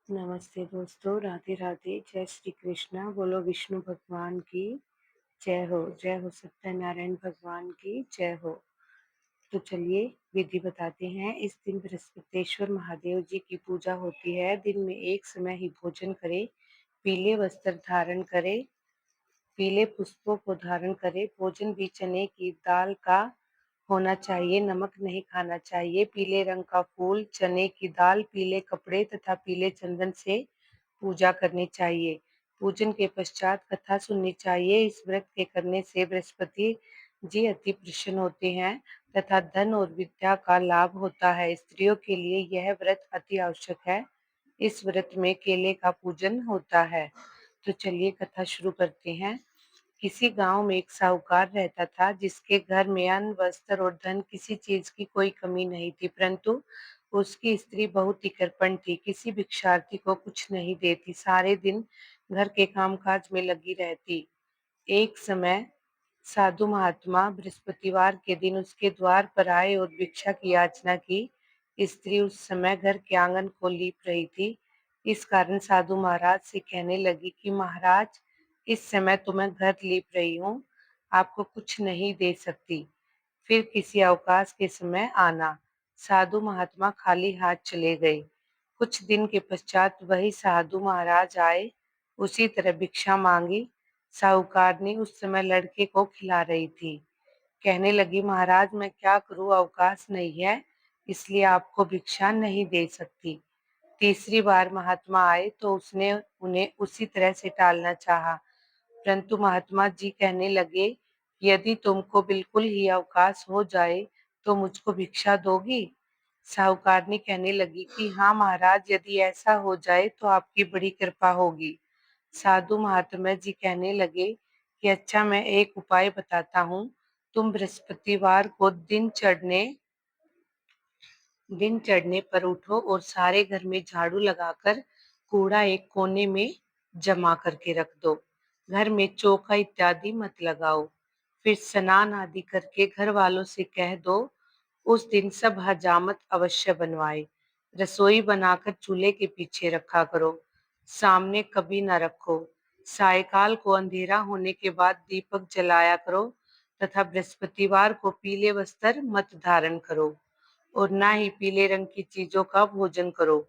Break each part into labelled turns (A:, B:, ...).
A: नमस्ते दोस्तों, राधे राधे, जय श्री कृष्णा, बोलो विष्णु भगवान की जय हो सत्यनारायण भगवान की जय हो। तो चलिए विधि बताते हैं। इस दिन बृहस्पतिश्वर महादेव जी की पूजा होती है। दिन में एक समय ही भोजन करें, पीले वस्त्र धारण करें, पीले पुष्पों को धारण करें, भोजन भी चने की दाल का होना चाहिए, नमक नहीं खाना चाहिए, पीले रंग का फूल, चने की दाल, पीले कपड़े तथा पीले चंदन से पूजा करनी चाहिए। पूजन के पश्चात कथा सुननी चाहिए। इस व्रत के करने से बृहस्पति जी अति प्रसन्न होते हैं तथा धन और विद्या का लाभ होता है। स्त्रियों के लिए यह व्रत अति आवश्यक है। इस व्रत में केले का पूजन होता है। तो चलिए कथा शुरू करते हैं। किसी गांव में एक साहूकार रहता था, जिसके घर में अन्न, वस्त्र और धन किसी चीज की कोई कमी नहीं थी, परंतु उसकी स्त्री बहुत ही कृपण थी, किसी भिक्षार्थी को कुछ नहीं देती, सारे दिन घर के कामकाज में लगी रहती। एक समय साधु महात्मा बृहस्पतिवार के दिन उसके द्वार पर आए और भिक्षा की याचना की। स्त्री उस समय घर के आंगन को लीप रही थी। इस कारण साधु महाराज से कहने लगी कि महाराज, इस समय तो मैं घर लीप रही हूँ, आपको कुछ नहीं दे सकती, फिर किसी अवकाश के समय आना। साधु महात्मा खाली हाथ चले गए। कुछ दिन के पश्चात वही साधु महाराज आए, उसी तरह भिक्षा मांगी। साहूकारनी उस समय लड़के को खिला रही थी। कहने लगी, महाराज मैं क्या करूं, अवकाश नहीं है, इसलिए आपको भिक्षा नहीं दे सकती। तीसरी बार महात्मा आए तो उसने उन्हें उसी तरह से टालना चाहा, परंतु महात्मा जी कहने लगे, यदि तुमको बिल्कुल ही अवकाश हो जाए तो मुझको भिक्षा दोगी। साहूकारनी कहने लगी कि हाँ महाराज, यदि ऐसा हो जाए तो आपकी बड़ी कृपा होगी। साधु महात्मा जी कहने लगे कि अच्छा, मैं एक उपाय बताता हूँ। तुम बृहस्पतिवार को दिन चढ़ने पर उठो और सारे घर में झाड़ू लगाकर कूड़ा एक कोने में जमा करके रख दो। घर में चौका इत्यादि मत लगाओ। फिर स्नान आदि करके घर वालों से कह दो, उस दिन सब हजामत अवश्य बनवाए। रसोई बनाकर चूल्हे के पीछे रखा करो, सामने कभी न रखो। सायकाल को अंधेरा होने के बाद दीपक जलाया करो तथा बृहस्पतिवार को पीले वस्त्र मत धारण करो और ना ही पीले रंग की चीजों का भोजन करो।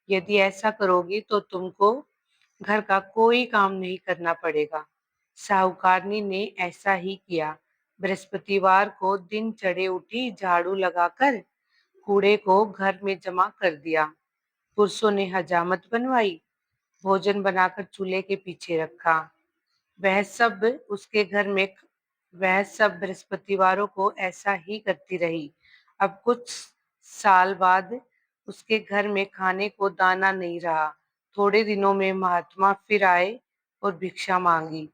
A: यदि ऐसा करोगी तो तुमको घर का कोई काम नहीं करना पड़ेगा। साहूकारनी ने ऐसा ही किया। बृहस्पतिवार को दिन चढ़े उठी, झाड़ू लगाकर कूड़े को घर में जमा कर दिया। पुरुषों ने हजामत बनवाई, भोजन बनाकर चूल्हे के पीछे रखा। वह सब उसके घर में वह सब बृहस्पतिवारों को ऐसा ही करती रही। अब कुछ साल बाद उसके घर में खाने को दाना नहीं रहा। थोड़े दिनों में महात्मा फिर आए और भिक्षा मांगी,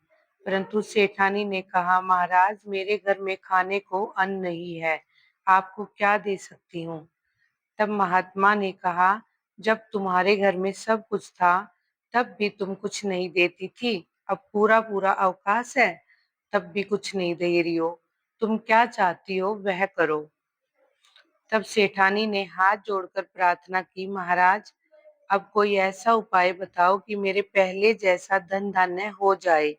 A: परंतु सेठानी ने कहा, महाराज मेरे घर में खाने को अन्न नहीं है, आपको क्या दे सकती हूँ। तब महात्मा ने कहा, जब तुम्हारे घर में सब कुछ था तब भी तुम कुछ नहीं देती थी, अब पूरा पूरा अवकाश है तब भी कुछ नहीं दे रही हो, तुम क्या चाहती हो वह करो। तब सेठानी ने हाथ जोड़कर प्रार्थना की, महाराज अब कोई ऐसा उपाय बताओ कि मेरे पहले जैसा धन धान्य हो जाए।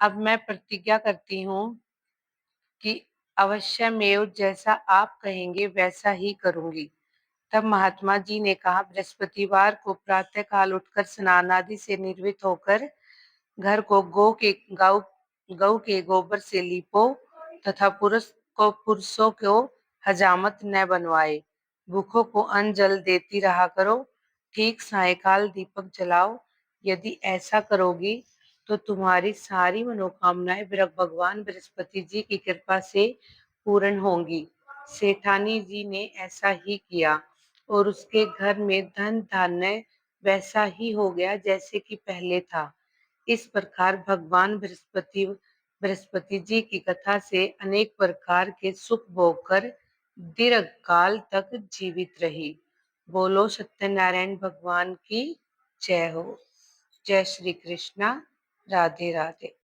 A: अब मैं प्रतिज्ञा करती हूँ कि अवश्यमेव जैसा आप कहेंगे वैसा ही करूंगी। तब महात्मा जी ने कहा, बृहस्पतिवार को प्रातः काल उठकर स्नान आदि से निर्वित होकर घर को गौ के गोबर से लीपो तथा पुरुषों को हजामत न बनवाए। भूखों को अन्न जल देती रहा करो। ठीक सायकाल दीपक जलाओ। यदि ऐसा करोगी तो तुम्हारी सारी मनोकामनाएं भगवान बृहस्पति जी की कृपा से पूर्ण होंगी। सेठानी जी ने ऐसा ही किया और उसके घर में धन धान्य वैसा ही हो गया जैसे कि पहले था। इस प्रकार भगवान बृहस्पति जी की कथा से अनेक प्रकार के सुख भोग कर दीर्घ काल तक जीवित रही। बोलो सत्यनारायण भगवान की जय हो। जय श्री कृष्णा। राधे राधे।